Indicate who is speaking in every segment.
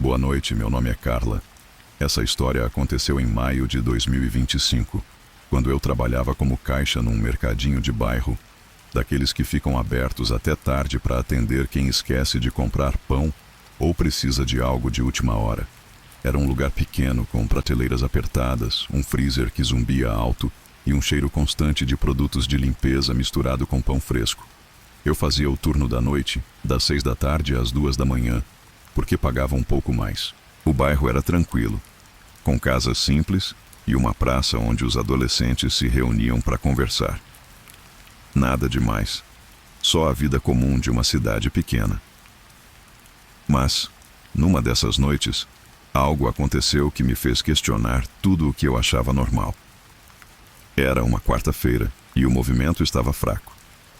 Speaker 1: Boa noite, meu nome é Carla. Essa história aconteceu em maio de 2025, quando eu trabalhava como caixa num mercadinho de bairro, daqueles que ficam abertos até tarde para atender quem esquece de comprar pão ou precisa de algo de última hora. Era um lugar pequeno, com prateleiras apertadas, um freezer que zumbia alto e um cheiro constante de produtos de limpeza misturado com pão fresco. Eu fazia o turno da noite, das 6 da tarde às 2 da manhã, porque pagava um pouco mais. O bairro era tranquilo, com casas simples e uma praça onde os adolescentes se reuniam para conversar. Nada demais, só a vida comum de uma cidade pequena. Mas, numa dessas noites, algo aconteceu que me fez questionar tudo o que eu achava normal. Era uma quarta-feira e o movimento estava fraco.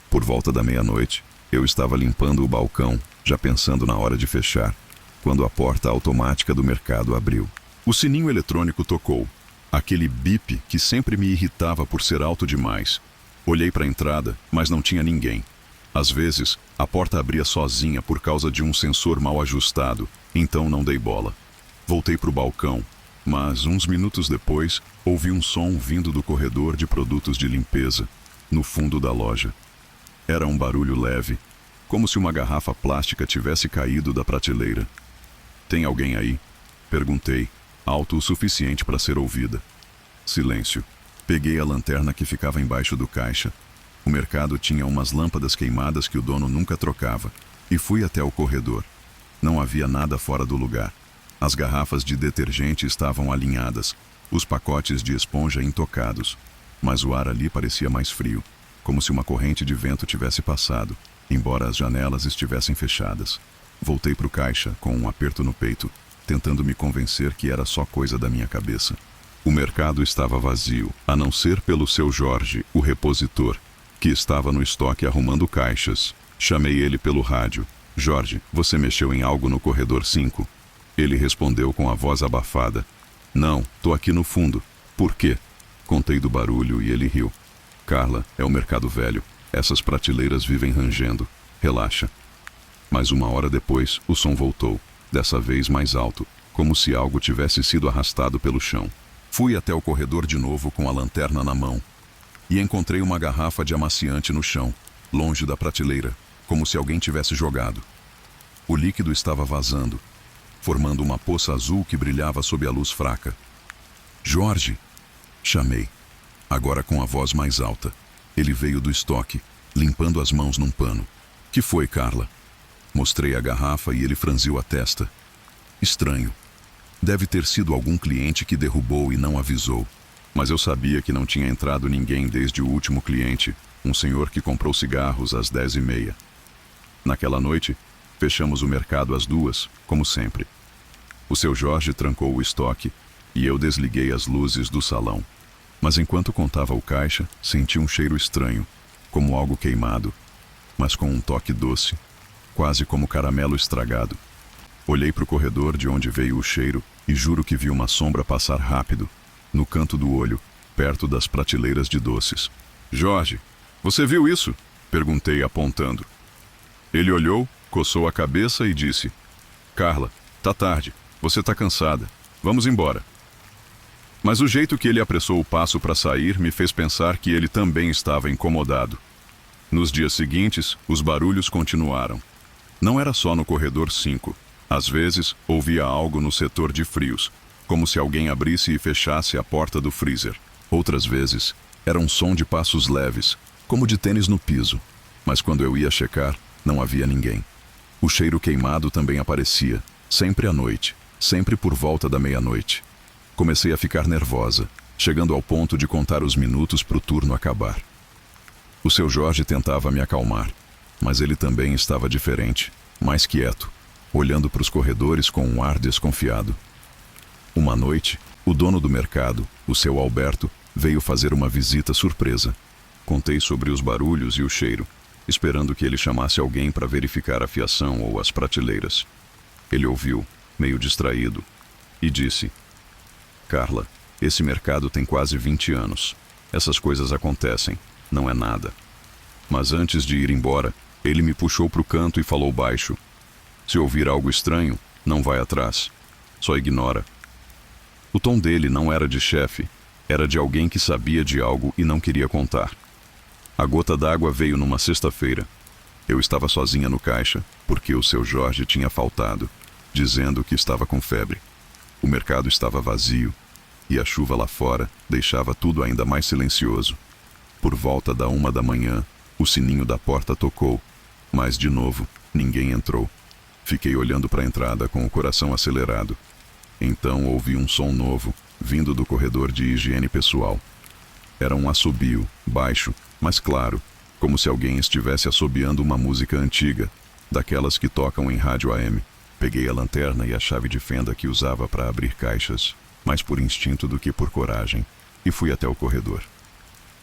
Speaker 1: Por volta da meia-noite, eu estava limpando o balcão, já pensando na hora de fechar, quando a porta automática do mercado abriu. O sininho eletrônico tocou, aquele bip que sempre me irritava por ser alto demais. Olhei para a entrada, mas não tinha ninguém. Às vezes, a porta abria sozinha por causa de um sensor mal ajustado, então não dei bola. Voltei para o balcão, mas uns minutos depois, ouvi um som vindo do corredor de produtos de limpeza, no fundo da loja. Era um barulho leve, como se uma garrafa plástica tivesse caído da prateleira. "Tem alguém aí?" Perguntei, alto o suficiente para ser ouvida. Silêncio. Peguei a lanterna que ficava embaixo do caixa. O mercado tinha umas lâmpadas queimadas que o dono nunca trocava, e fui até o corredor. Não havia nada fora do lugar. As garrafas de detergente estavam alinhadas, os pacotes de esponja intocados, mas o ar ali parecia mais frio, como se uma corrente de vento tivesse passado, embora as janelas estivessem fechadas. Voltei para o caixa com um aperto no peito, tentando me convencer que era só coisa da minha cabeça. O mercado estava vazio, a não ser pelo seu Jorge, o repositor, que estava no estoque arrumando caixas. Chamei ele pelo rádio. "Jorge, você mexeu em algo no corredor 5? Ele respondeu com a voz abafada. "Não, tô aqui no fundo." "Por quê?" Contei do barulho e ele riu. "Carla, é o mercado velho. Essas prateleiras vivem rangendo. Relaxa." Mas uma hora depois, o som voltou, dessa vez mais alto, como se algo tivesse sido arrastado pelo chão. Fui até o corredor de novo com a lanterna na mão e encontrei uma garrafa de amaciante no chão, longe da prateleira, como se alguém tivesse jogado. O líquido estava vazando, formando uma poça azul que brilhava sob a luz fraca. "Jorge!" Chamei, agora com a voz mais alta. Ele veio do estoque, limpando as mãos num pano. "Que foi, Carla?" Mostrei a garrafa e ele franziu a testa. "Estranho. Deve ter sido algum cliente que derrubou e não avisou. Mas eu sabia que não tinha entrado ninguém desde o último cliente, um senhor que comprou cigarros às 10h30. Naquela noite, fechamos o mercado às 2, como sempre. O seu Jorge trancou o estoque e eu desliguei as luzes do salão. Mas enquanto contava o caixa, senti um cheiro estranho, como algo queimado, mas com um toque doce, quase como caramelo estragado. Olhei para o corredor de onde veio o cheiro e juro que vi uma sombra passar rápido, no canto do olho, perto das prateleiras de doces. "Jorge, você viu isso?" Perguntei apontando. Ele olhou, coçou a cabeça e disse: "Carla, tá tarde, você tá cansada, vamos embora." Mas o jeito que ele apressou o passo para sair me fez pensar que ele também estava incomodado. Nos dias seguintes, os barulhos continuaram. Não era só no corredor 5. Às vezes, ouvia algo no setor de frios, como se alguém abrisse e fechasse a porta do freezer. Outras vezes, era um som de passos leves, como de tênis no piso. Mas quando eu ia checar, não havia ninguém. O cheiro queimado também aparecia, sempre à noite, sempre por volta da meia-noite. Comecei a ficar nervosa, chegando ao ponto de contar os minutos para o turno acabar. O seu Jorge tentava me acalmar, mas ele também estava diferente, mais quieto, olhando para os corredores com um ar desconfiado. Uma noite, o dono do mercado, o seu Alberto, veio fazer uma visita surpresa. Contei sobre os barulhos e o cheiro, esperando que ele chamasse alguém para verificar a fiação ou as prateleiras. Ele ouviu, meio distraído, e disse: "Carla, esse mercado tem quase 20 anos. Essas coisas acontecem, não é nada." Mas antes de ir embora, ele me puxou para o canto e falou baixo: "Se ouvir algo estranho, Não vai atrás. Só ignora. O tom dele não era de chefe, era de alguém que sabia de algo e não queria contar. A gota d'água veio numa sexta-feira. Eu estava sozinha no caixa, porque o seu Jorge tinha faltado, dizendo que estava com febre. O mercado estava vazio, e a chuva lá fora deixava tudo ainda mais silencioso. Por volta da 1 da manhã, o sininho da porta tocou, mas de novo, ninguém entrou. Fiquei olhando para a entrada com o coração acelerado. Então ouvi um som novo, vindo do corredor de higiene pessoal. Era um assobio, baixo, mas claro, como se alguém estivesse assobiando uma música antiga, daquelas que tocam em rádio AM. Peguei a lanterna e a chave de fenda que usava para abrir caixas, mais por instinto do que por coragem, e fui até o corredor.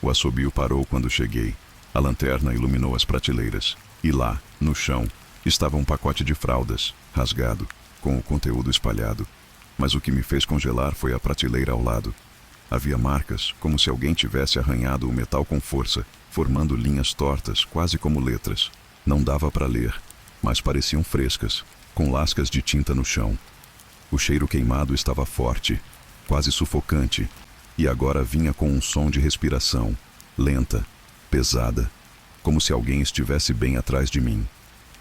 Speaker 1: O assobio parou quando cheguei. A lanterna iluminou as prateleiras, e lá, no chão, estava um pacote de fraldas, rasgado, com o conteúdo espalhado. Mas o que me fez congelar foi a prateleira ao lado. Havia marcas, como se alguém tivesse arranhado o metal com força, formando linhas tortas, quase como letras. Não dava para ler, mas pareciam frescas, com lascas de tinta no chão. O cheiro queimado estava forte, quase sufocante, e agora vinha com um som de respiração, lenta, pesada, como se alguém estivesse bem atrás de mim.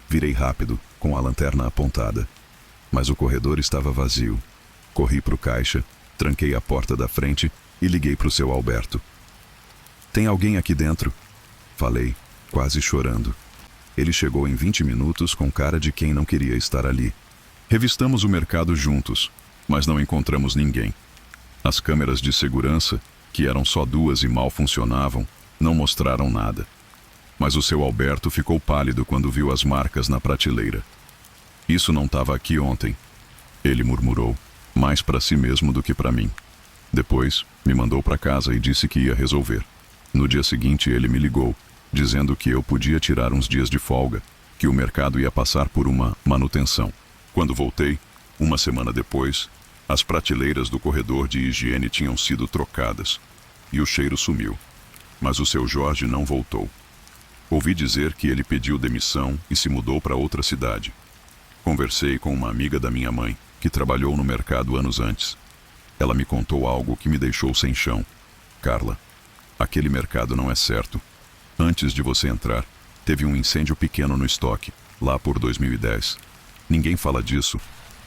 Speaker 1: Virei rápido, com a lanterna apontada. Mas o corredor estava vazio. Corri para o caixa, tranquei a porta da frente e liguei para o seu Alberto. "Tem alguém aqui dentro?" Falei, quase chorando. Ele chegou em 20 minutos com cara de quem não queria estar ali. Revistamos o mercado juntos, mas não encontramos ninguém. As câmeras de segurança, que eram só 2 e mal funcionavam, não mostraram nada. Mas o seu Alberto ficou pálido quando viu as marcas na prateleira. "Isso não estava aqui ontem", ele murmurou, mais para si mesmo do que para mim. Depois, me mandou para casa e disse que ia resolver. No dia seguinte, ele me ligou, dizendo que eu podia tirar uns dias de folga, que o mercado ia passar por uma manutenção. Quando voltei, 1 semana depois, as prateleiras do corredor de higiene tinham sido trocadas, e o cheiro sumiu. Mas o seu Jorge não voltou. Ouvi dizer que ele pediu demissão e se mudou para outra cidade. Conversei com uma amiga da minha mãe, que trabalhou no mercado anos antes. Ela me contou algo que me deixou sem chão. "Carla, aquele mercado não é certo. Antes de você entrar, teve um incêndio pequeno no estoque, lá por 2010. Ninguém fala disso,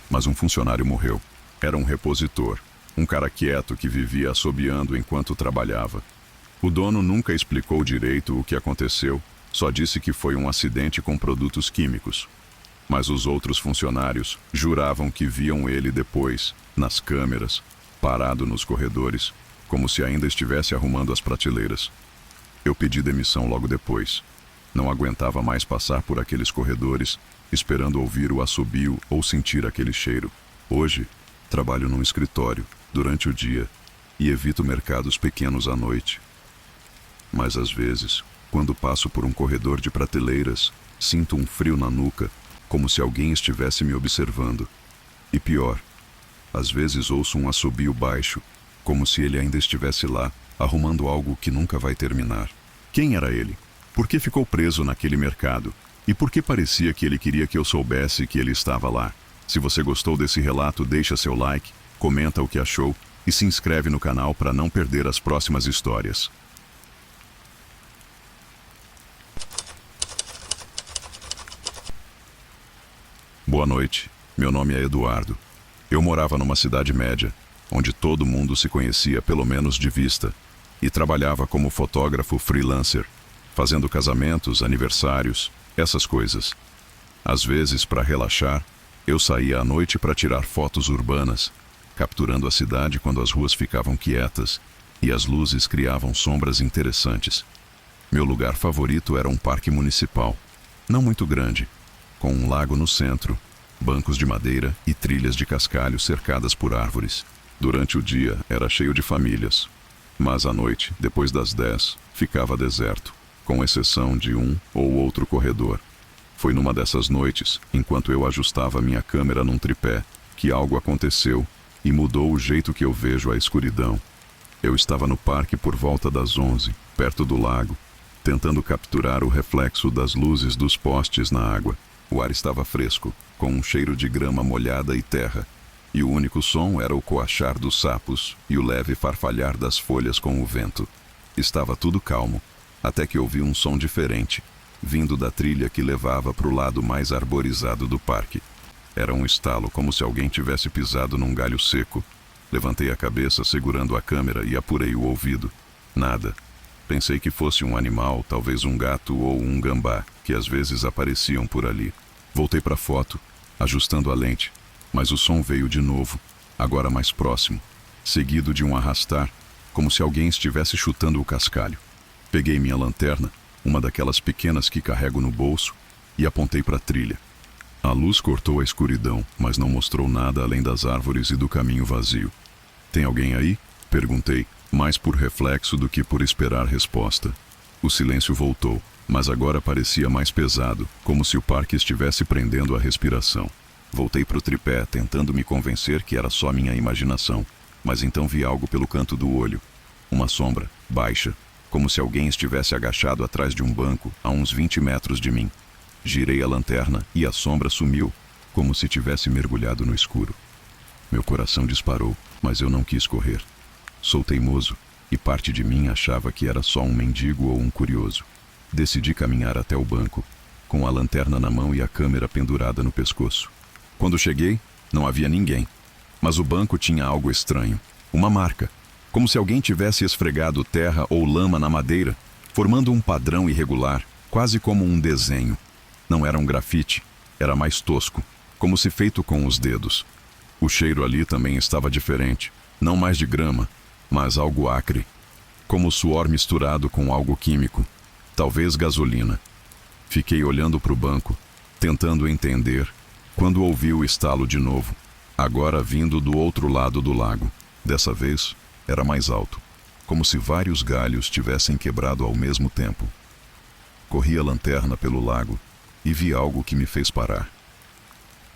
Speaker 1: mas um funcionário morreu. Era um repositor, um cara quieto que vivia assobiando enquanto trabalhava. O dono nunca explicou direito o que aconteceu, só disse que foi um acidente com produtos químicos. Mas os outros funcionários juravam que viam ele depois, nas câmeras, parado nos corredores, como se ainda estivesse arrumando as prateleiras. Eu pedi demissão logo depois. Não aguentava mais passar por aqueles corredores, esperando ouvir o assobio ou sentir aquele cheiro. Hoje, trabalho num escritório, durante o dia, e evito mercados pequenos à noite. Mas às vezes, quando passo por um corredor de prateleiras, sinto um frio na nuca, como se alguém estivesse me observando. E pior, às vezes ouço um assobio baixo, como se ele ainda estivesse lá, arrumando algo que nunca vai terminar. Quem era ele? Por que ficou preso naquele mercado? E por que parecia que ele queria que eu soubesse que ele estava lá? Se você gostou desse relato, deixa seu like, comenta o que achou e se inscreve no canal para não perder as próximas histórias. Boa noite, meu nome é Eduardo. Eu morava numa cidade média, onde todo mundo se conhecia pelo menos de vista, e trabalhava como fotógrafo freelancer, fazendo casamentos, aniversários, essas coisas. Às vezes, para relaxar, eu saía à noite para tirar fotos urbanas, capturando a cidade quando as ruas ficavam quietas e as luzes criavam sombras interessantes. Meu lugar favorito era um parque municipal, não muito grande, com um lago no centro, bancos de madeira e trilhas de cascalho cercadas por árvores. Durante o dia era cheio de famílias, mas à noite, depois das 10, ficava deserto, com exceção de um ou outro corredor. Foi numa dessas noites, enquanto eu ajustava minha câmera num tripé, que algo aconteceu e mudou o jeito que eu vejo a escuridão. Eu estava no parque por volta das 11, perto do lago, tentando capturar o reflexo das luzes dos postes na água. O ar estava fresco, com um cheiro de grama molhada e terra, e o único som era o coachar dos sapos e o leve farfalhar das folhas com o vento. Estava tudo calmo, até que ouvi um som diferente, vindo da trilha que levava para o lado mais arborizado do parque. Era um estalo, como se alguém tivesse pisado num galho seco. Levantei a cabeça segurando a câmera e apurei o ouvido. Nada. Pensei que fosse um animal, talvez um gato ou um gambá, que às vezes apareciam por ali. Voltei para a foto, ajustando a lente, mas o som veio de novo, agora mais próximo, seguido de um arrastar, como se alguém estivesse chutando o cascalho. Peguei minha lanterna, uma daquelas pequenas que carrego no bolso, e apontei para a trilha. A luz cortou a escuridão, mas não mostrou nada além das árvores e do caminho vazio. "Tem alguém aí?" perguntei, mais por reflexo do que por esperar resposta. O silêncio voltou, mas agora parecia mais pesado, como se o parque estivesse prendendo a respiração. Voltei para o tripé, tentando me convencer que era só minha imaginação, mas então vi algo pelo canto do olho. Uma sombra, baixa, como se alguém estivesse agachado atrás de um banco, a uns 20 metros de mim. Girei a lanterna e a sombra sumiu, como se tivesse mergulhado no escuro. Meu coração disparou, mas eu não quis correr. Sou teimoso, e parte de mim achava que era só um mendigo ou um curioso. Decidi caminhar até o banco, com a lanterna na mão e a câmera pendurada no pescoço. Quando cheguei, não havia ninguém, mas o banco tinha algo estranho. Uma marca, como se alguém tivesse esfregado terra ou lama na madeira, formando um padrão irregular, quase como um desenho. Não era um grafite, era mais tosco, como se feito com os dedos. O cheiro ali também estava diferente, não mais de grama, mas algo acre, como suor misturado com algo químico, talvez gasolina. Fiquei olhando para o banco, tentando entender, quando ouvi o estalo de novo, agora vindo do outro lado do lago. Dessa vez, era mais alto, como se vários galhos tivessem quebrado ao mesmo tempo. Corri a lanterna pelo lago e vi algo que me fez parar.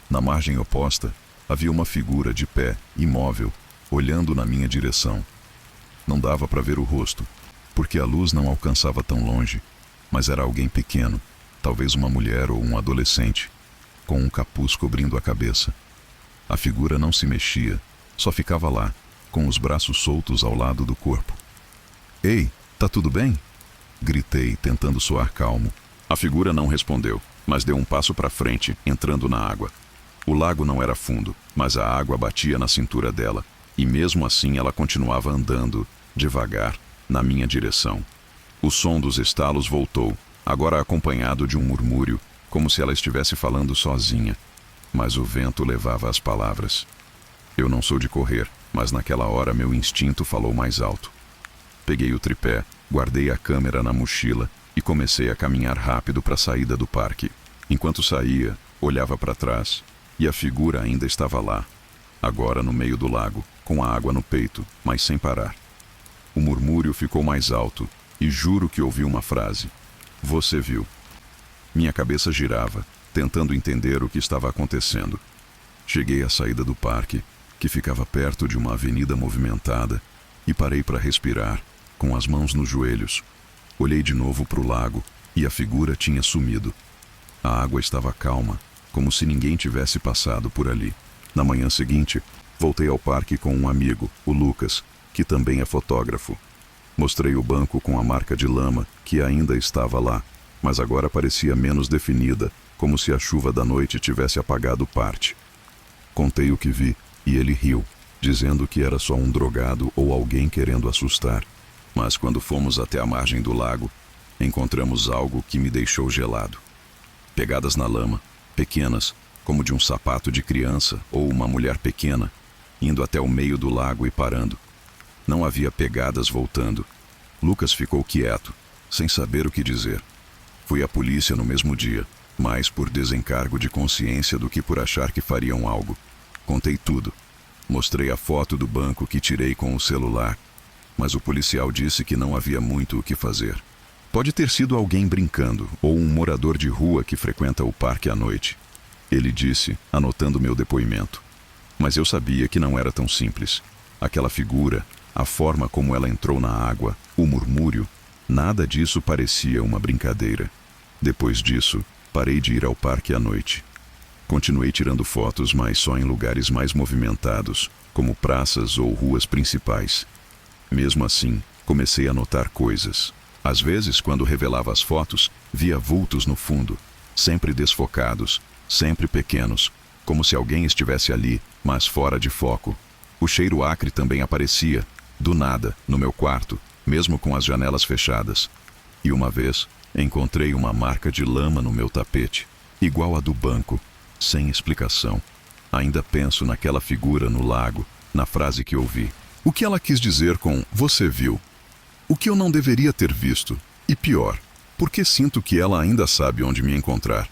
Speaker 1: Na margem oposta, havia uma figura de pé, imóvel, olhando na minha direção. Não dava para ver o rosto, porque a luz não alcançava tão longe, mas era alguém pequeno, talvez uma mulher ou um adolescente, com um capuz cobrindo a cabeça. A figura não se mexia, só ficava lá, com os braços soltos ao lado do corpo. "Ei, tá tudo bem?" gritei, tentando soar calmo. A figura não respondeu, mas deu um passo para frente, entrando na água. O lago não era fundo, mas a água batia na cintura dela, e mesmo assim ela continuava andando, devagar, na minha direção. O som dos estalos voltou, agora acompanhado de um murmúrio, como se ela estivesse falando sozinha, mas o vento levava as palavras. Eu não sou de correr, mas naquela hora meu instinto falou mais alto. Peguei o tripé, guardei a câmera na mochila e comecei a caminhar rápido para a saída do parque. Enquanto saía, olhava para trás, e a figura ainda estava lá, agora no meio do lago, com a água no peito, mas sem parar. O murmúrio ficou mais alto, e juro que ouvi uma frase: "Você viu." Minha cabeça girava, tentando entender o que estava acontecendo. Cheguei à saída do parque, que ficava perto de uma avenida movimentada, e parei para respirar, com as mãos nos joelhos. Olhei de novo para o lago, e a figura tinha sumido. A água estava calma, como se ninguém tivesse passado por ali. Na manhã seguinte, voltei ao parque com um amigo, o Lucas, que também é fotógrafo. Mostrei o banco com a marca de lama, que ainda estava lá, mas agora parecia menos definida, como se a chuva da noite tivesse apagado parte. Contei o que vi, e ele riu, dizendo que era só um drogado ou alguém querendo assustar. Mas quando fomos até a margem do lago, encontramos algo que me deixou gelado. Pegadas na lama, pequenas, como de um sapato de criança ou uma mulher pequena, indo até o meio do lago e parando. Não havia pegadas voltando. Lucas ficou quieto, sem saber o que dizer. Fui à polícia no mesmo dia, mais por desencargo de consciência do que por achar que fariam algo. Contei tudo. Mostrei a foto do banco que tirei com o celular, mas o policial disse que não havia muito o que fazer. Pode ter sido alguém brincando ou um morador de rua que frequenta o parque à noite, ele disse, anotando meu depoimento. Mas eu sabia que não era tão simples. Aquela figura, a forma como ela entrou na água, o murmúrio, nada disso parecia uma brincadeira. Depois disso, Parei de ir ao parque à noite. Continuei tirando fotos, mas só em lugares mais movimentados, como praças ou ruas principais. Mesmo assim, comecei a notar coisas. Às vezes, quando revelava as fotos, via vultos no fundo, sempre desfocados, sempre pequenos, como se alguém estivesse ali, mas fora de foco. O cheiro acre também aparecia, do nada, no meu quarto, mesmo com as janelas fechadas. E uma vez, encontrei uma marca de lama no meu tapete, igual a do banco, sem explicação. Ainda penso naquela figura no lago, na frase que ouvi. O que ela quis dizer com "você viu"? O que eu não deveria ter visto? E pior, porque sinto que ela ainda sabe onde me encontrar.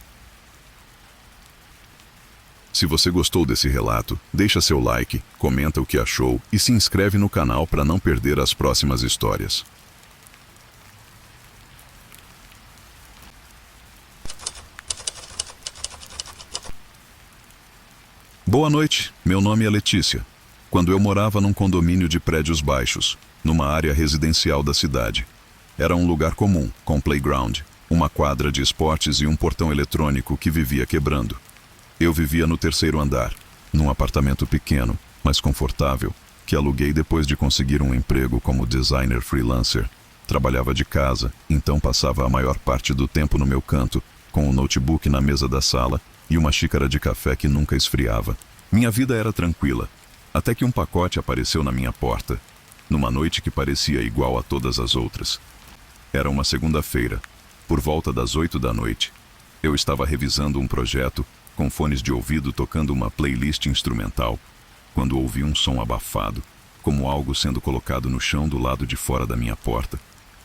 Speaker 1: Se você gostou desse relato, deixa seu like, comenta o que achou e se inscreve no canal para não perder as próximas histórias. Boa noite, meu nome é Letícia. Quando eu morava num condomínio de prédios baixos, numa área residencial da cidade. Era um lugar comum, com playground, uma quadra de esportes e um portão eletrônico que vivia quebrando. Eu vivia no terceiro andar, num apartamento pequeno, mas confortável, que aluguei depois de conseguir um emprego como designer freelancer. Trabalhava de casa, então passava a maior parte do tempo no meu canto, com um notebook na mesa da sala e uma xícara de café que nunca esfriava. Minha vida era tranquila, até que um pacote apareceu na minha porta, numa noite que parecia igual a todas as outras. Era uma segunda-feira, por volta das 8 da noite. Eu estava revisando um projeto, com fones de ouvido tocando uma playlist instrumental, quando ouvi um som abafado, como algo sendo colocado no chão do lado de fora da minha porta.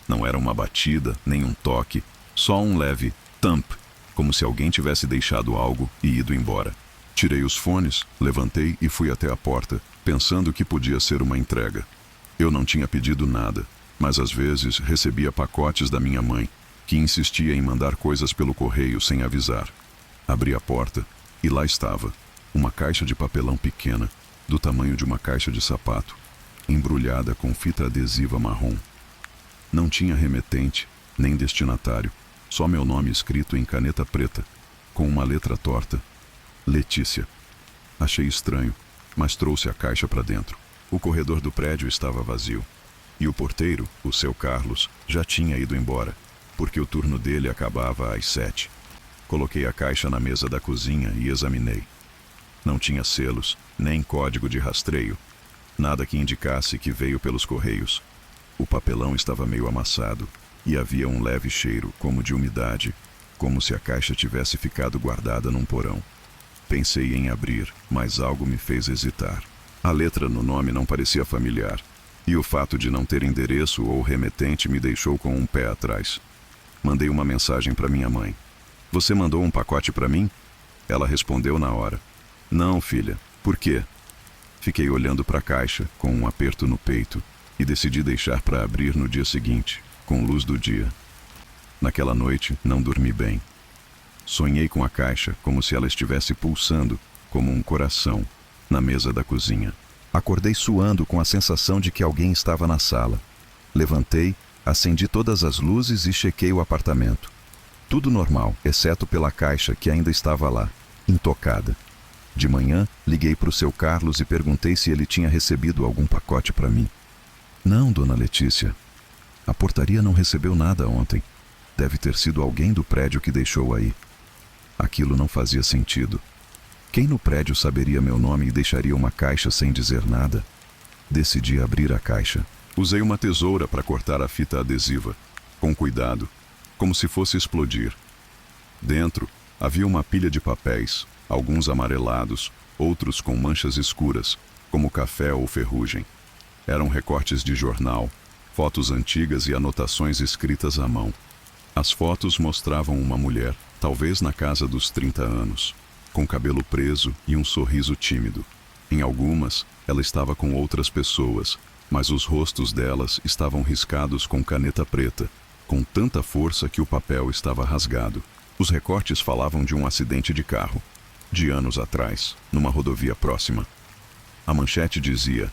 Speaker 1: Não era uma batida, nem um toque, só um leve thump, como se alguém tivesse deixado algo e ido embora. Tirei os fones, levantei e fui até a porta, pensando que podia ser uma entrega. Eu não tinha pedido nada, mas às vezes recebia pacotes da minha mãe, que insistia em mandar coisas pelo correio sem avisar. Abri a porta e lá estava, uma caixa de papelão pequena, do tamanho de uma caixa de sapato, embrulhada com fita adesiva marrom. Não tinha remetente, nem destinatário, só meu nome escrito em caneta preta, com uma letra torta. Letícia. Achei estranho, mas trouxe a caixa para dentro. O corredor do prédio estava vazio. E o porteiro, o seu Carlos, já tinha ido embora, porque o turno dele acabava às 7. Coloquei a caixa na mesa da cozinha e examinei. Não tinha selos, nem código de rastreio. Nada que indicasse que veio pelos correios. O papelão estava meio amassado e havia um leve cheiro, como de umidade, como se a caixa tivesse ficado guardada num porão. Pensei em abrir, mas algo me fez hesitar. A letra no nome não parecia familiar, e o fato de não ter endereço ou remetente me deixou com um pé atrás. Mandei uma mensagem para minha mãe. "Você mandou um pacote para mim?" Ela respondeu na hora. "Não, filha. Por quê?" Fiquei olhando para a caixa, com um aperto no peito, e decidi deixar para abrir no dia seguinte, com luz do dia. Naquela noite, não dormi bem. Sonhei com a caixa como se ela estivesse pulsando, como um coração, na mesa da cozinha. Acordei suando com a sensação de que alguém estava na sala. Levantei, acendi todas as luzes e chequei o apartamento. Tudo normal, exceto pela caixa que ainda estava lá, intocada. De manhã, liguei para o seu Carlos e perguntei se ele tinha recebido algum pacote para mim. "Não, dona Letícia. A portaria não recebeu nada ontem. Deve ter sido alguém do prédio que deixou aí." Aquilo não fazia sentido. Quem no prédio saberia meu nome e deixaria uma caixa sem dizer nada? Decidi abrir a caixa. Usei uma tesoura para cortar a fita adesiva, com cuidado, como se fosse explodir. Dentro, havia uma pilha de papéis, alguns amarelados, outros com manchas escuras, como café ou ferrugem. Eram recortes de jornal, fotos antigas e anotações escritas à mão. As fotos mostravam uma mulher, talvez na casa dos 30 anos, com cabelo preso e um sorriso tímido. Em algumas, ela estava com outras pessoas, mas os rostos delas estavam riscados com caneta preta, com tanta força que o papel estava rasgado. Os recortes falavam de um acidente de carro, de anos atrás, numa rodovia próxima. A manchete dizia: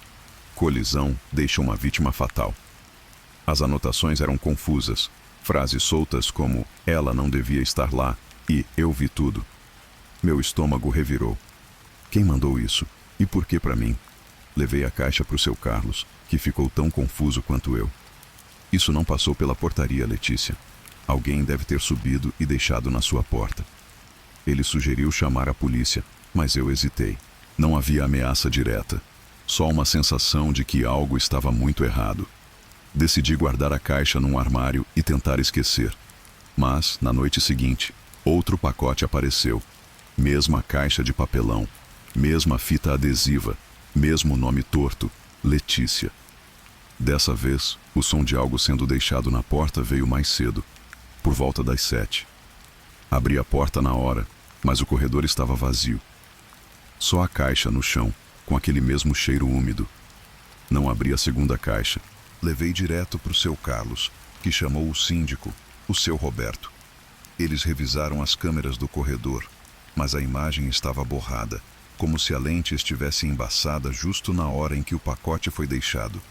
Speaker 1: "Colisão deixa uma vítima fatal." As anotações eram confusas. Frases soltas como "ela não devia estar lá" E eu vi tudo. Meu estômago revirou. Quem mandou isso? E por que para mim? Levei a caixa para o seu Carlos, que ficou tão confuso quanto eu. Isso não passou pela portaria, Letícia. Alguém deve ter subido e deixado na sua porta. Ele sugeriu chamar a polícia, mas eu hesitei. Não havia ameaça direta, só uma sensação de que algo estava muito errado. Decidi guardar a caixa num armário e tentar esquecer. Mas, na noite seguinte, outro pacote apareceu. Mesma caixa de papelão, mesma fita adesiva, mesmo nome torto, Letícia. Dessa vez, o som de algo sendo deixado na porta veio mais cedo, por volta das 7. Abri a porta na hora, mas o corredor estava vazio. Só a caixa no chão, com aquele mesmo cheiro úmido. Não abri a segunda caixa. Levei direto para o seu Carlos, que chamou o síndico, o seu Roberto. Eles revisaram as câmeras do corredor, mas a imagem estava borrada, como se a lente estivesse embaçada justo na hora em que o pacote foi deixado.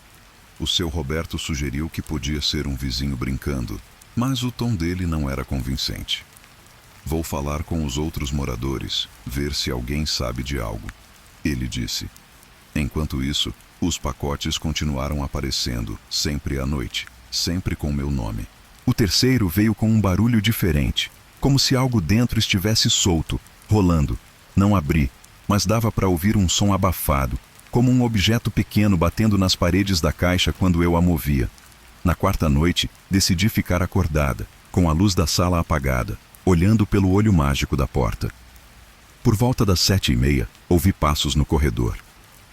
Speaker 1: O seu Roberto sugeriu que podia ser um vizinho brincando, mas o tom dele não era convincente. Vou falar com os outros moradores, ver se alguém sabe de algo, ele disse. Enquanto isso, os pacotes continuaram aparecendo, sempre à noite, sempre com meu nome. O terceiro veio com um barulho diferente, como se algo dentro estivesse solto, rolando. Não abri, mas dava para ouvir um som abafado, como um objeto pequeno batendo nas paredes da caixa quando eu a movia. Na quarta noite, decidi ficar acordada, com a luz da sala apagada, olhando pelo olho mágico da porta. Por volta das 7h30, ouvi passos no corredor.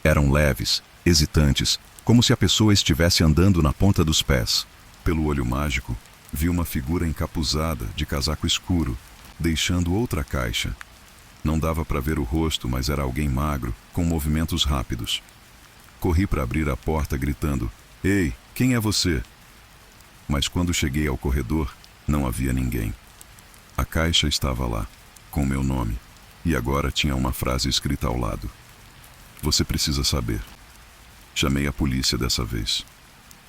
Speaker 1: Eram leves, hesitantes, como se a pessoa estivesse andando na ponta dos pés. Pelo olho mágico, vi uma figura encapuzada, de casaco escuro, deixando outra caixa. Não dava para ver o rosto, mas era alguém magro, com movimentos rápidos. Corri para abrir a porta gritando: "Ei, quem é você?" Mas quando cheguei ao corredor, não havia ninguém. A caixa estava lá, com meu nome, e agora tinha uma frase escrita ao lado: "Você precisa saber." Chamei a polícia dessa vez.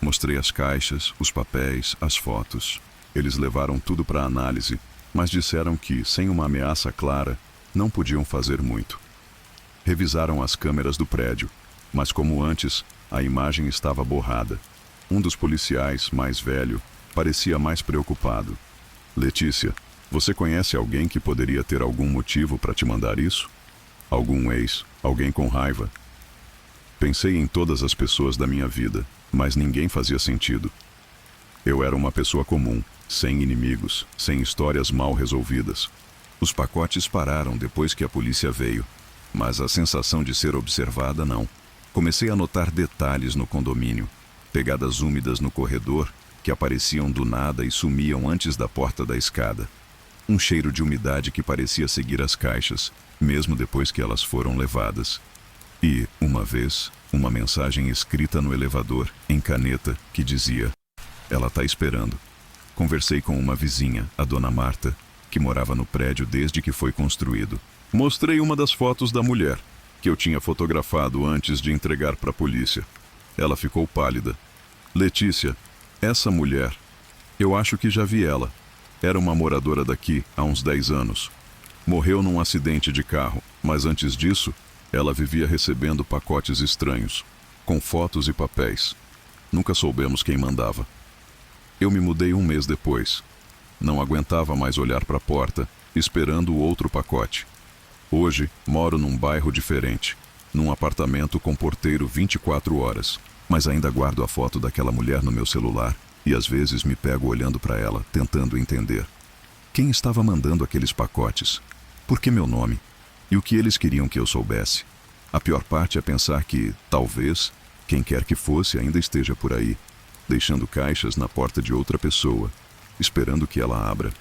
Speaker 1: Mostrei as caixas, os papéis, as fotos. Eles levaram tudo para análise, mas disseram que, sem uma ameaça clara, não podiam fazer muito. Revisaram as câmeras do prédio, mas como antes, a imagem estava borrada. Um dos policiais, mais velho, parecia mais preocupado. "Letícia, você conhece alguém que poderia ter algum motivo para te mandar isso? Algum ex, alguém com raiva?" Pensei em todas as pessoas da minha vida, mas ninguém fazia sentido. Eu era uma pessoa comum, sem inimigos, sem histórias mal resolvidas. Os pacotes pararam depois que a polícia veio, mas a sensação de ser observada não. Comecei a notar detalhes no condomínio, pegadas úmidas no corredor, que apareciam do nada e sumiam antes da porta da escada. Um cheiro de umidade que parecia seguir as caixas, mesmo depois que elas foram levadas. E, uma vez, uma mensagem escrita no elevador, em caneta, que dizia: "Ela tá esperando." Conversei com uma vizinha, a dona Marta, que morava no prédio desde que foi construído. Mostrei uma das fotos da mulher, que eu tinha fotografado antes de entregar para a polícia. Ela ficou pálida. "Letícia, essa mulher, eu acho que já vi ela. Era uma moradora daqui há uns 10 anos. Morreu num acidente de carro, mas antes disso, ela vivia recebendo pacotes estranhos, com fotos e papéis. Nunca soubemos quem mandava." Eu me mudei um mês depois. Não aguentava mais olhar para a porta, esperando o outro pacote. Hoje, moro num bairro diferente, num apartamento com porteiro 24 horas, mas ainda guardo a foto daquela mulher no meu celular e às vezes me pego olhando para ela, tentando entender. Quem estava mandando aqueles pacotes? Por que meu nome? E o que eles queriam que eu soubesse? A pior parte é pensar que, talvez, quem quer que fosse ainda esteja por aí, deixando caixas na porta de outra pessoa, esperando que ela abra.